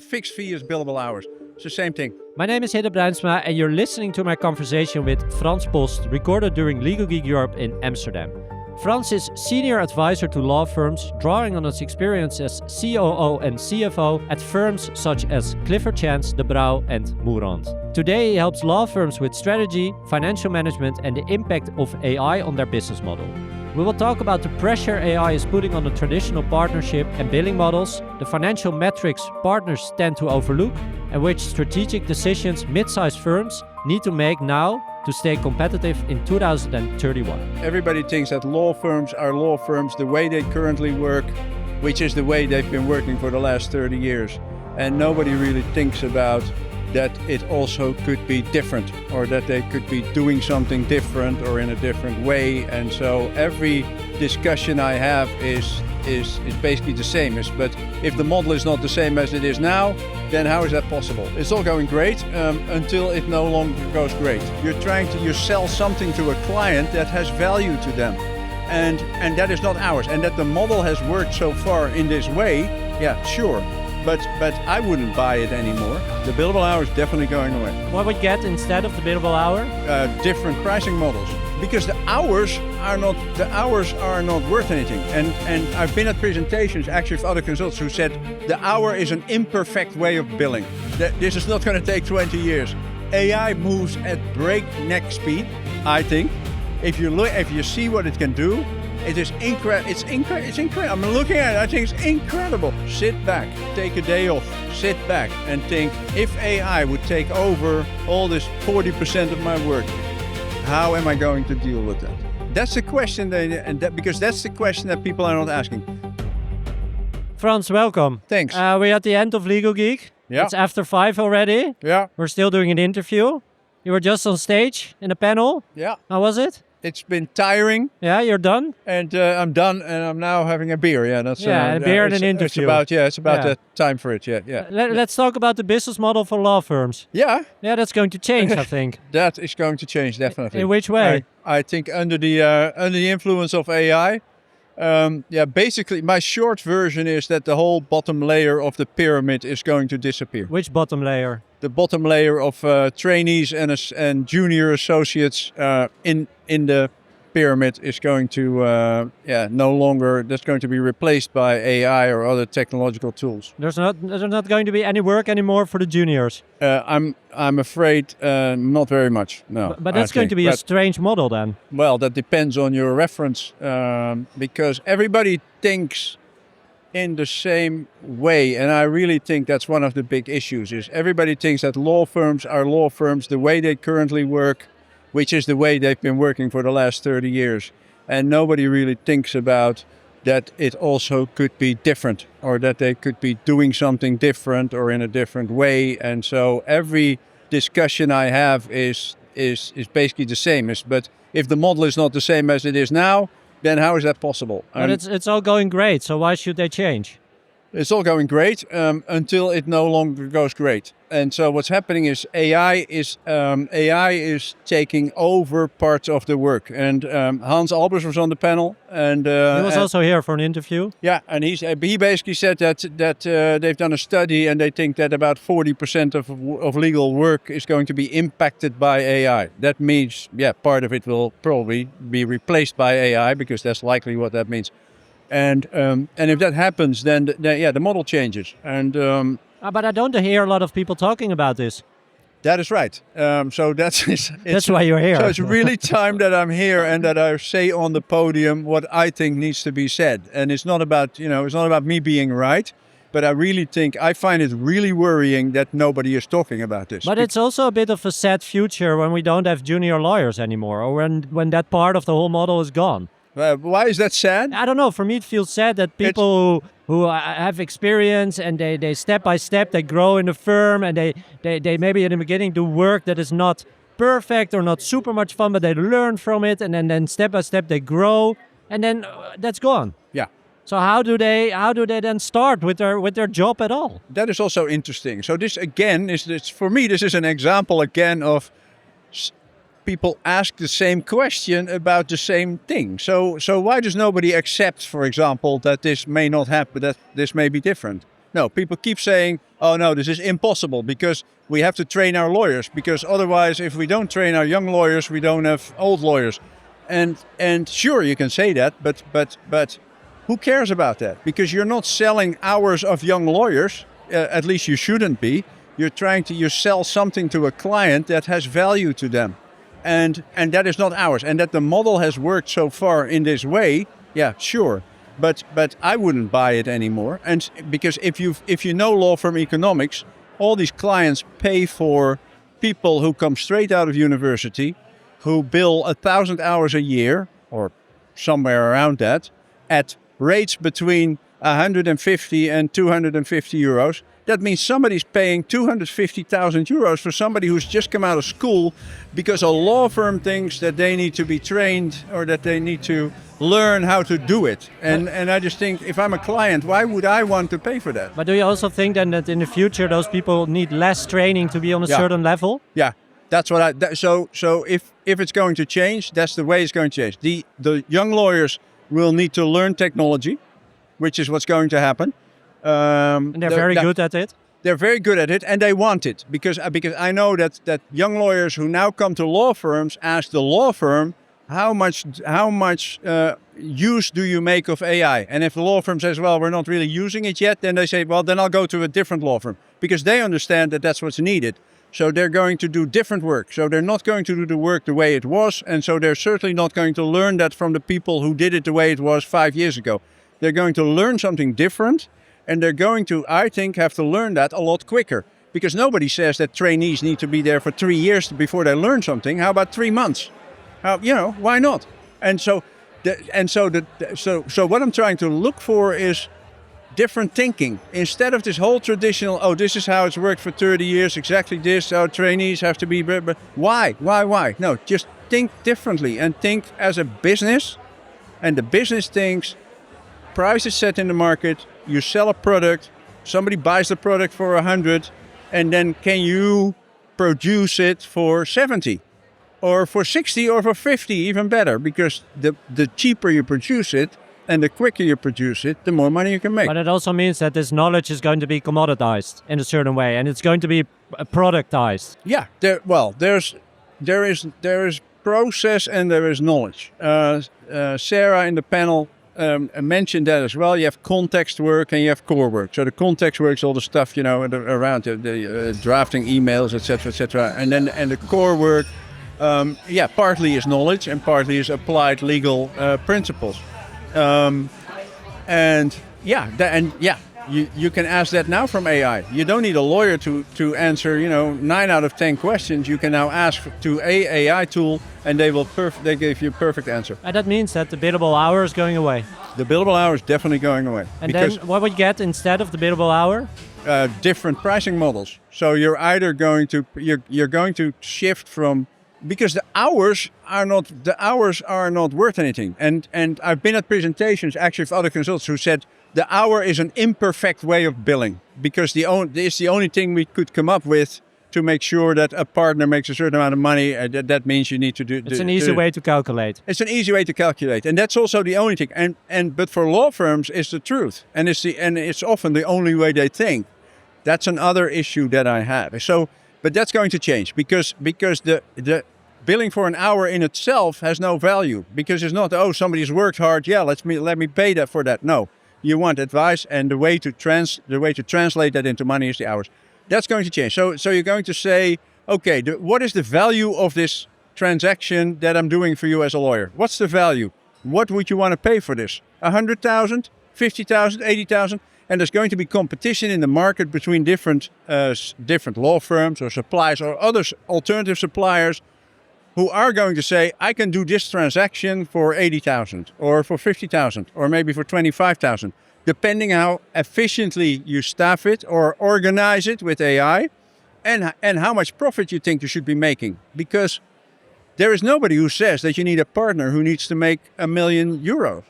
fixed fee is billable hours. It's the same thing. My name is Hidde Bruinsma and you're listening to my conversation with Frans Post, recorded during Legal Geek Europe in Amsterdam. Frans is senior advisor to law firms, drawing on his experience as COO and CFO at firms such as Clifford Chance, De Brauw and Moerand. Today he helps law firms with strategy, financial management and the impact of AI on their business model. We will talk about the pressure AI is putting on the traditional partnership and billing models, the financial metrics partners tend to overlook, and which strategic decisions mid-sized firms need to make now to stay competitive in 2031. Everybody thinks that law firms are law firms the way they currently work, which is the way they've been working for the last 30 years. And nobody really thinks about that it also could be different, or that they could be doing something different or in a different way. And so every discussion I have is basically the same. But if the model is not the same as it is now, then how is that possible? It's all going great until it no longer goes great. You sell something to a client that has value to them. And that is not ours. And that the model has worked so far in this way, yeah, sure. But I wouldn't buy it anymore. The billable hour is definitely going away. What we get instead of the billable hour? Different pricing models. Because the hours are not worth anything. And I've been at presentations actually of other consultants who said the hour is an imperfect way of billing. This is not going to take 20 years. AI moves at breakneck speed, I think. If you see what it can do, it is incredible. It's incredible. I'm looking at it. I think it's incredible. Sit back, take a day off, sit back and think, if AI would take over all this 40% of my work, how am I going to deal with that? That's the question, because that's the question that people are not asking. Frans, welcome. Thanks. We're at the end of Legal Geek. Yeah. It's after 5 already. Yeah. We're still doing an interview. You were just on stage in a panel. Yeah. How was it? It's been tiring. Yeah, you're done? And I'm done, and I'm now having a beer. Yeah, that's a beer and an interview. It's about that time for it. Yeah. Let's talk about the business model for law firms. Yeah. Yeah, that's going to change, I think. That is going to change, definitely. In which way? I think under the influence of AI. Basically, my short version is that the whole bottom layer of the pyramid is going to disappear. Which bottom layer? The bottom layer of trainees and junior associates in the pyramid is going to no longer. That's going to be replaced by AI or other technological tools. There's not going to be any work anymore for the juniors. I'm afraid not very much. No. But that's going to be a strange model then. Well, that depends on your reference, because everybody thinks in the same way, and I really think that's one of the big issues. Is everybody thinks that law firms are law firms the way they currently work, which is the way they've been working for the last 30 years, and nobody really thinks about that it also could be different, or that they could be doing something different or in a different way. And so every discussion I have is basically the same. But if the model is not the same as it is now, then how is that possible? But it's all going great, so why should they change? It's all going great until it no longer goes great. And so what's happening is AI is taking over parts of the work. And Hans Albers was on the panel, and he was also here for an interview. Yeah, and he basically said that they've done a study, and they think that about 40% of legal work is going to be impacted by AI. That means, part of it will probably be replaced by AI, because that's likely what that means. And if that happens, then the model changes. And but I don't hear a lot of people talking about this. That is right. So that's why you're here. So it's really time that I'm here and that I say on the podium what I think needs to be said. And it's not about me being right, but I find it really worrying that nobody is talking about this. But it's also a bit of a sad future when we don't have junior lawyers anymore, or when that part of the whole model is gone. Why is that sad? I don't know. For me, it feels sad that people who have experience and they step by step, they grow in the firm, and they maybe in the beginning do work that is not perfect or not super much fun, but they learn from it, and then step by step they grow, and then that's gone. Yeah. So how do they then start with their job at all? That is also interesting. So this again for me, this is an example again of people ask the same question about the same thing. So why does nobody accept, for example, that this may not happen, that this may be different? No, people keep saying, oh no, this is impossible because we have to train our lawyers, because otherwise if we don't train our young lawyers, we don't have old lawyers. And sure, you can say that, but who cares about that? Because you're not selling hours of young lawyers, at least you shouldn't be. You sell something to a client that has value to them. And that is not ours. And that the model has worked so far in this way, yeah, sure. But I wouldn't buy it anymore. And because if you know law firm economics, all these clients pay for people who come straight out of university, who bill 1,000 hours a year, or somewhere around that, at rates between 150 and 250 euros. That means somebody's paying 250,000 euros for somebody who's just come out of school because a law firm thinks that they need to be trained or that they need to learn how to do it. And I just think, if I'm a client, why would I want to pay for that? But do you also think then that in the future those people need less training to be on a certain level? Yeah, that's what so if it's going to change, that's the way it's going to change. The young lawyers will need to learn technology, which is what's going to happen. And they're very good at it. They're very good at it, and they want it because I know that young lawyers who now come to law firms ask the law firm, how much use do you make of AI? And if the law firm says, well, we're not really using it yet, then they say, well, then I'll go to a different law firm, because they understand that that's what's needed. So they're going to do different work. So they're not going to do the work the way it was, and so they're certainly not going to learn that from the people who did it the way it was 5 years ago. They're going to learn something different. And they're going to, I think, have to learn that a lot quicker. Because nobody says that trainees need to be there for 3 years before they learn something. How about 3 months? Why not? And so what I'm trying to look for is different thinking. Instead of this whole traditional, this is how it's worked for 30 years, exactly this, trainees have to be... Why? No, just think differently and think as a business. And the business thinks, price is set in the market, you sell a product, somebody buys the product for 100, and then can you produce it for 70 or for 60 or for 50, even better, because the cheaper you produce it and the quicker you produce it, the more money you can make. But it also means that this knowledge is going to be commoditized in a certain way, and it's going to be productized. Yeah, there is process and there is knowledge. Sarah in the panel mentioned that as well. You have context work and you have core work. So the context work is all the stuff, around the drafting emails, etc. And the core work, partly is knowledge and partly is applied legal principles. You can ask that now from AI. You don't need a lawyer to answer, 9 out of 10 questions. You can now ask to AI tool, and they give you a perfect answer. And that means that the billable hour is going away. The billable hour is definitely going away. And then what would you get instead of the billable hour? Different pricing models. So you're either going to shift from, because the hours are not worth anything. And I've been at presentations actually of other consultants who said the hour is an imperfect way of billing, because it's the only thing we could come up with to make sure that a partner makes a certain amount of money. That means you need to do. It's an easy way to calculate. It's an easy way to calculate, and that's also the only thing. But for law firms, it's the truth, and it's often the only way they think. That's another issue that I have. So, but that's going to change because the billing for an hour in itself has no value, because it's not, somebody's worked hard. Yeah, let me pay that for that. No. You want advice, and the way to translate that into money is the hours. That's going to change. So you're going to say, okay, what is the value of this transaction that I'm doing for you as a lawyer? What's the value? What would you want to pay for this? 100,000, 50,000, 80,000? And there's going to be competition in the market between different law firms or suppliers or other alternative suppliers who are going to say, I can do this transaction for 80,000 or for 50,000 or maybe for 25,000, depending how efficiently you staff it or organize it with AI and how much profit you think you should be making. Because there is nobody who says that you need a partner who needs to make €1 million.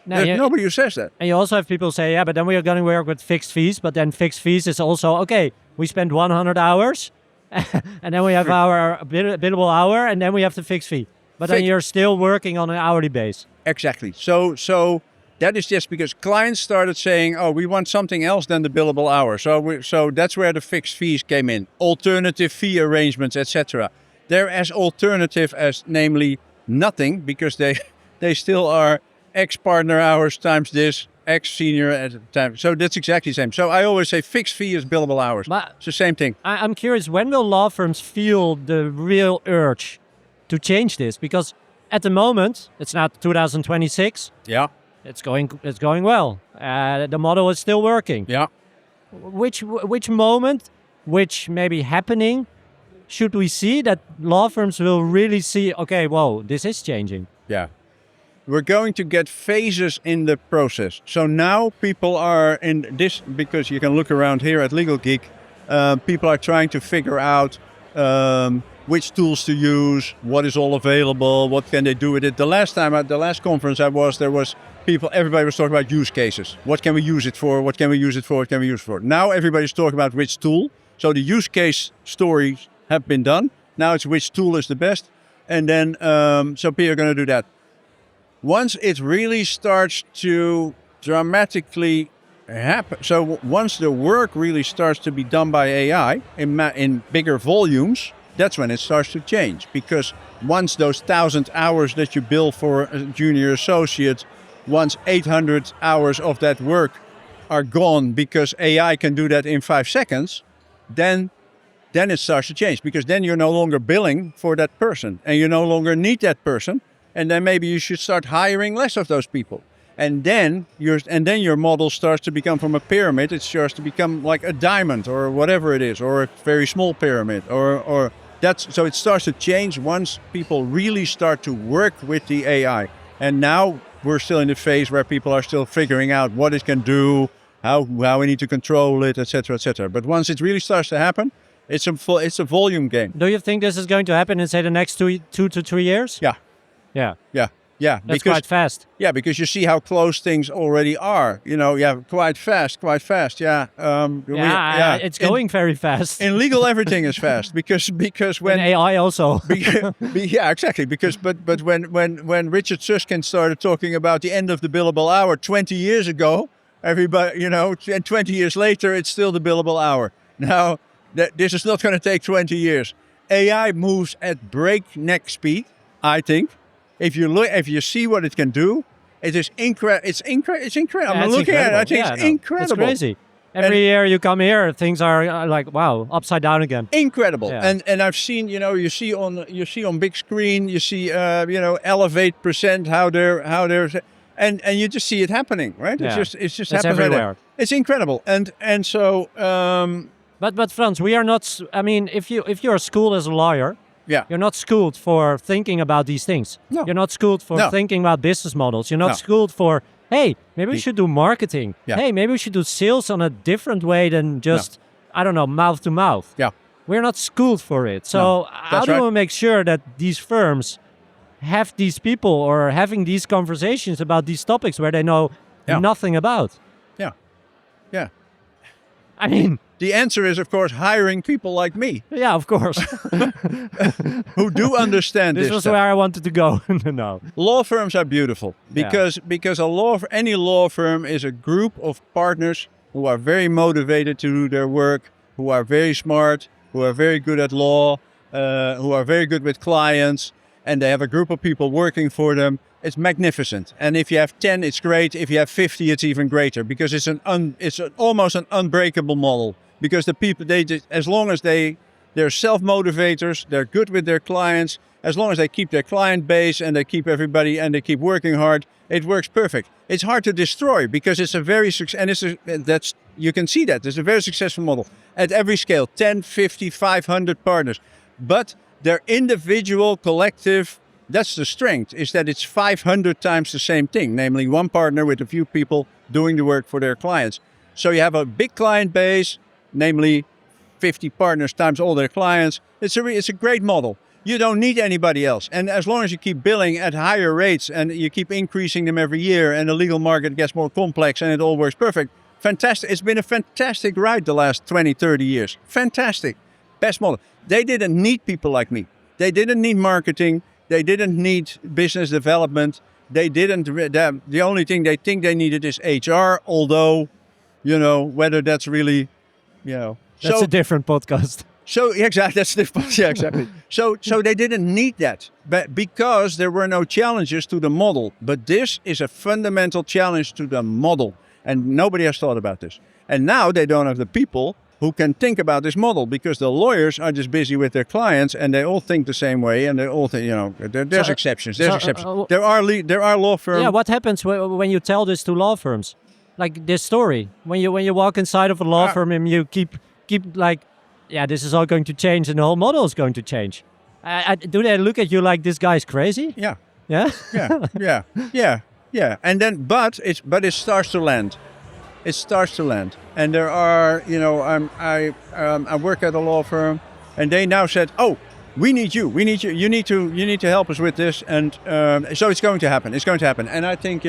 There's nobody who says that. And you also have people say, yeah, but then we are going to work with fixed fees. But then fixed fees is also, okay, we spend 100 hours and then we have our billable hour, and then we have the fixed fee. But then you're still working on an hourly base. Exactly. So That is just because clients started saying, oh, we want something else than the billable hour. So that's where the fixed fees came in. Alternative fee arrangements, etc. They're as alternative as, namely, nothing, because they still are X partner hours times this, X senior at the time. So that's exactly the same. So I always say fixed fee is billable hours. But it's the same thing. I'm curious, when will law firms feel the real urge to change this? Because at the moment, it's now 2026. Yeah. It's going well. The model is still working. Yeah. Which moment, which maybe happening, should we see that law firms will really see, okay, whoa, this is changing? Yeah. We're going to get phases in the process. So now people are in this, because you can look around here at Legal Geek, people are trying to figure out which tools to use, what is all available, what can they do with it. The last time at the last conference there was everybody was talking about use cases. What can we use it for? What can we use it for? What can we use it for? Now everybody's talking about which tool. So the use case stories have been done. Now it's which tool is the best. And then, so people are going to do that. Once it really starts to dramatically happen, so once the work really starts to be done by AI in bigger volumes, that's when it starts to change. Because once those 1,000 hours that you bill for a junior associate, once 800 hours of that work are gone because AI can do that in 5 seconds, then it starts to change. Because then you're no longer billing for that person and you no longer need that person. And then maybe you should start hiring less of those people. And then your model starts to become from a pyramid, it starts to become like a diamond or whatever it is, or a very small pyramid, or that's, so it starts to change once people really start to work with the AI. And now we're still in the phase where people are still figuring out what it can do, how we need to control it, etc., etc. But once it really starts to happen, it's a volume game. Do you think this is going to happen in, say, the next two to 3 years? Yeah. Yeah. Yeah. Yeah. That's quite fast. Yeah, because you see how close things already are. Quite fast. Yeah. It's going very fast. In legal, everything is fast because when in AI also. Yeah, exactly. Because but when Richard Susskind started talking about the end of the billable hour 20 years ago, everybody, and 20 years later, it's still the billable hour. Now, this is not going to take 20 years. AI moves at breakneck speed, I think. If you see what it can do, it is incredible. It's incredible. I'm looking at it. I think it's incredible. It's crazy. Every year you come here, things are like, wow, upside down again. Incredible. Yeah. And I've seen, you see on big screen, you see, Elevate Present how they're and you just see it happening, right? Yeah. It's just happening everywhere. It's incredible. And so. But Frans, we are not. I mean, if you're schooled as a lawyer. Yeah. You're not schooled for thinking about these things. No. You're not schooled for thinking about business models. You're not schooled for, hey, maybe we should do marketing. Yeah. Hey, maybe we should do sales on a different way than just, I don't know, mouth to mouth. Yeah. We're not schooled for it. So how do we make sure that these firms have these people or having these conversations about these topics where they know nothing about? Yeah. Yeah. I mean... The answer is, of course, hiring people like me. Yeah, of course. Who do understand this. This was where I wanted to go. No. Law firms are beautiful because any law firm is a group of partners who are very motivated to do their work, who are very smart, who are very good at law, who are very good with clients, and they have a group of people working for them. It's magnificent. And if you have 10, it's great. If you have 50, it's even greater because it's almost an unbreakable model. Because the people, as long as they're self-motivators, they're good with their clients, as long as they keep their client base and they keep everybody and they keep working hard, it works perfect. It's hard to destroy because it's a very you can see that. It's a very successful model at every scale, 10, 50, 500 partners. But their individual, collective, that's the strength, is that it's 500 times the same thing, namely one partner with a few people doing the work for their clients. So you have a big client base, namely 50 partners times all their clients. It's a great model. You don't need anybody else. And as long as you keep billing at higher rates and you keep increasing them every year and the legal market gets more complex and it all works perfect, fantastic. It's been a fantastic ride the last 20, 30 years. Fantastic. Best model. They didn't need people like me. They didn't need marketing. They didn't need business development. they didn't. The only thing they think they needed is HR. Although, whether that's really, That's a different podcast. So exactly, that's different. Yeah, exactly. So they didn't need that, but because there were no challenges to the model. But this is a fundamental challenge to the model, and nobody has thought about this. And now they don't have the people who can think about this model, because the lawyers are just busy with their clients, and they all think the same way, and they all think, there's exceptions. There's exceptions. There are law firms. Yeah, what happens when you tell this to law firms? Like this story, when you walk inside of a law firm and you keep like, yeah, this is all going to change and the whole model is going to change. Do they look at you like this guy's crazy? Yeah. Yeah? Yeah. And then, but it starts to land. It starts to land. And there are, I work at a law firm, and they now said, oh, we need you. You need to help us with this. And so it's going to happen. It's going to happen. And I think,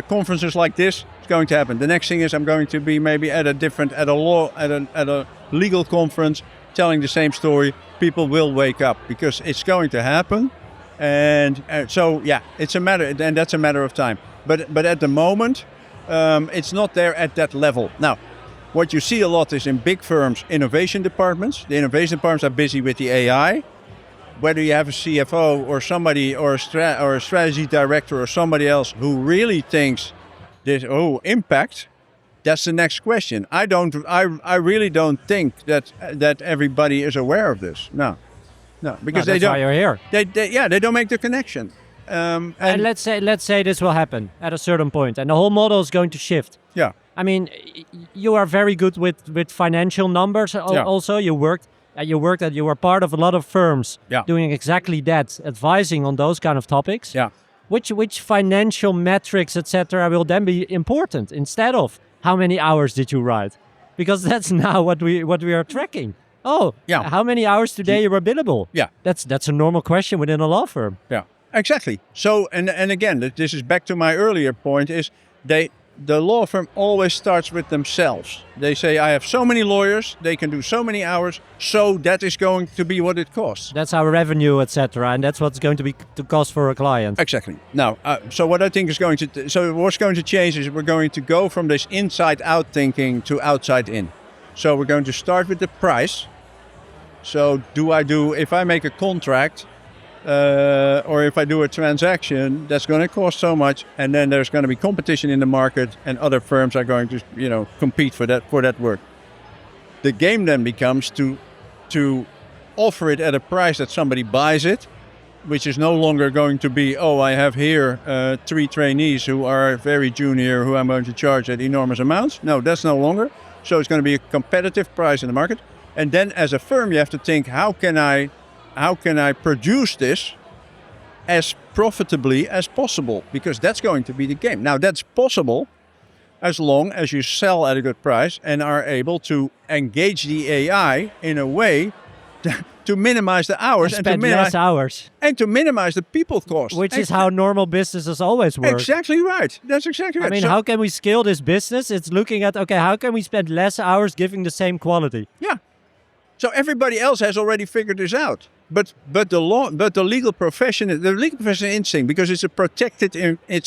conferences like this, it's going to happen. The next thing is I'm going to be maybe at a legal conference telling the same story. People will wake up because it's going to happen. And so, yeah, it's a matter, and that's a matter of time. But at the moment, it's not there at that level. Now, what you see a lot is in big firms, innovation departments. The innovation departments are busy with the AI. Whether you have a CFO or somebody or a strategy director or somebody else who really thinks this, impact, that's the next question. I really don't think that everybody is aware of this. No, because they don't. That's why you're here. They don't make the connection. And let's say this will happen at a certain point, and the whole model is going to shift. Yeah. I mean, you are very good with financial numbers. Also, you were part of a lot of firms doing exactly that, advising on those kind of topics. Yeah. Which financial metrics, etc., will then be important instead of how many hours did you write? Because that's now what we are tracking. Oh, yeah. How many hours today you were billable? Yeah. That's a normal question within a law firm. Yeah. Exactly. So, and again, this is back to my earlier point, is the law firm always starts with themselves. They say, I have so many lawyers, they can do so many hours, so that is going to be what it costs. That's our revenue, etc., and that's what's going to be to cost for a client. Exactly. Now, so what I think is what's going to change is we're going to go from this inside-out thinking to outside-in. So we're going to start with the price. So if I make a contract, or if I do a transaction, that's going to cost so much, and then there's going to be competition in the market, and other firms are going to, compete for that work. The game then becomes to offer it at a price that somebody buys it, which is no longer going to be, I have here 3 trainees who are very junior, who I'm going to charge at enormous amounts. No, that's no longer. So it's going to be a competitive price in the market, and then as a firm, you have to think, how can I produce this as profitably as possible? Because that's going to be the game. Now, that's possible as long as you sell at a good price and are able to engage the AI in a way to minimize the hours and to minimize less hours. And to minimize the people cost. Which is how normal businesses always work. Exactly right. That's exactly right. I mean, how can we scale this business? It's looking at, how can we spend less hours giving the same quality? Yeah. So everybody else has already figured this out. But the legal profession is interesting because it's a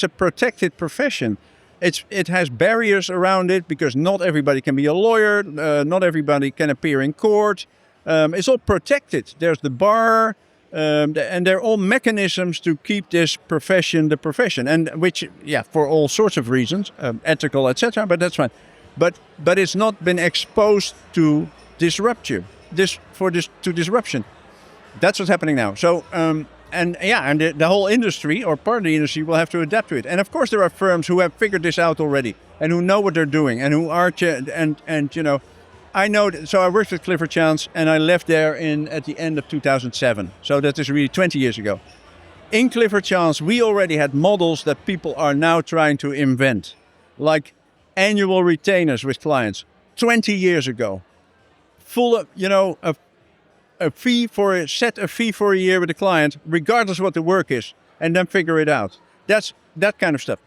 protected profession. It has barriers around it because not everybody can be a lawyer, not everybody can appear in court. It's all protected. There's the bar, and they're all mechanisms to keep this profession the profession, and which, for all sorts of reasons, ethical, etc. But that's fine. But it's not been exposed to disruption. To disruption. That's what's happening now. So, and the whole industry or part of the industry will have to adapt to it. And of course, there are firms who have figured this out already and who know what they're doing and who are I know. So I worked with Clifford Chance and I left there at the end of 2007. So that is really 20 years ago. In Clifford Chance, we already had models that people are now trying to invent, like annual retainers with clients 20 years ago. Full of, set a fee for a year with a client, regardless of what the work is, and then figure it out. That's that kind of stuff.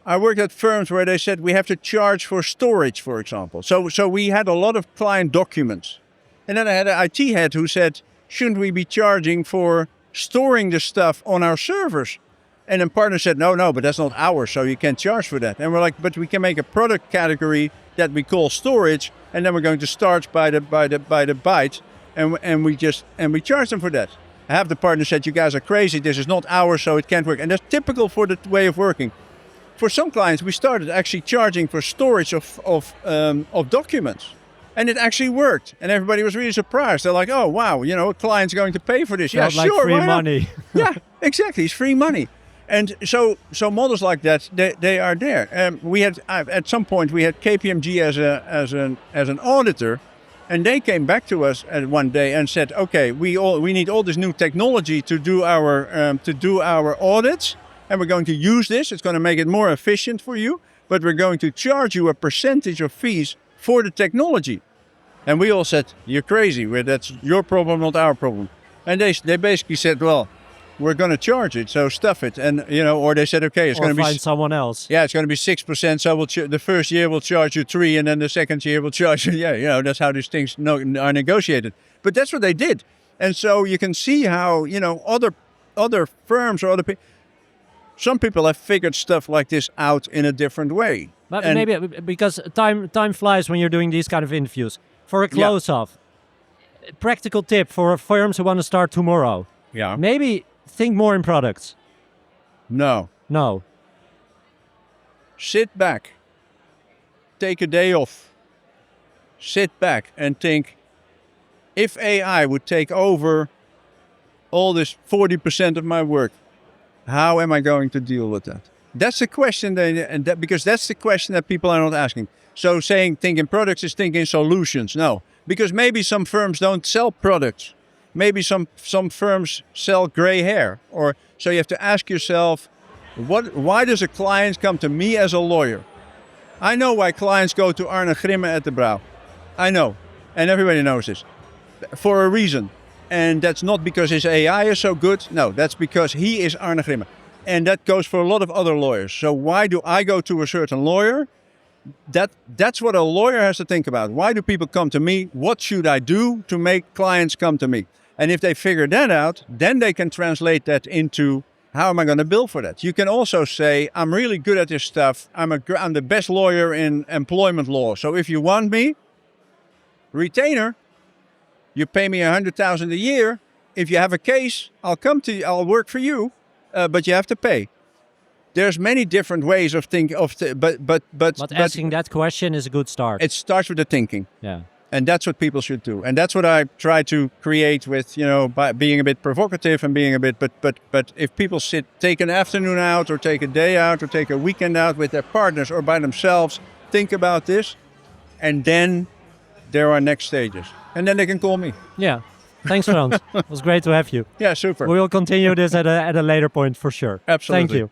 I worked at firms where they said we have to charge for storage, for example. So we had a lot of client documents. And then I had an IT head who said, shouldn't we be charging for storing the stuff on our servers? And then partner said, no, but that's not ours, so you can't charge for that. And we're like, but we can make a product category that we call storage, and then we're going to start by the byte, and we charge them for that. Half the partner said, you guys are crazy, this is not ours, so it can't work. And that's typical for the way of working. For some clients, we started actually charging for storage of documents. And it actually worked. And everybody was really surprised. They're like, oh, wow, a client's going to pay for this. Felt yeah, like sure. Free money. Yeah, exactly. It's free money. And so models like that, they are there. We had at some point we had KPMG as an auditor, and they came back to us one day and said, okay, we need all this new technology to do our audits, and we're going to use this. It's going to make it more efficient for you, but we're going to charge you a percentage of fees for the technology. And we all said, you're crazy. That's your problem, not our problem. And they basically said, well, we're going to charge it, so stuff it. And, or they said, okay, it's going to be... find someone else. Yeah, it's going to be 6%, so the first year we'll charge you 3%, and then the second year we'll charge you... Yeah, that's how these things are negotiated. But that's what they did. And so you can see how, other firms or other people... Some people have figured stuff like this out in a different way. But maybe because time flies when you're doing these kind of interviews. For a close-off, practical tip for firms who want to start tomorrow. Yeah. Maybe think more in products. No. Sit back. Take a day off. Sit back and think, if AI would take over all this 40% of my work, how am I going to deal with that? That's the question, because that's the question that people are not asking. So saying thinking products is thinking solutions. No, because maybe some firms don't sell products. Maybe some firms sell gray hair. So you have to ask yourself, why does a client come to me as a lawyer? I know why clients go to Arne Grimme at the Brouw. I know, and everybody knows this, for a reason. And that's not because his AI is so good. No, that's because he is Arne Grimme. And that goes for a lot of other lawyers. So why do I go to a certain lawyer? That's what a lawyer has to think about. Why do people come to me? What should I do to make clients come to me? And if they figure that out, then they can translate that into how am I going to bill for that? You can also say, I'm really good at this stuff. I'm the best lawyer in employment law. So if you want me, retainer, you pay me $100,000 a year. If you have a case, I'll come to you. I'll work for you, but you have to pay. There's many different ways of thinking. But asking that question is a good start. It starts with the thinking. Yeah. And that's what people should do. And that's what I try to create with, by being a bit provocative and being a bit. But if people take an afternoon out, or take a day out, or take a weekend out with their partners or by themselves, think about this, and then there are next stages. And then they can call me. Yeah. Thanks, Frans. It was great to have you. Yeah, super. We will continue this at a later point for sure. Absolutely. Thank you.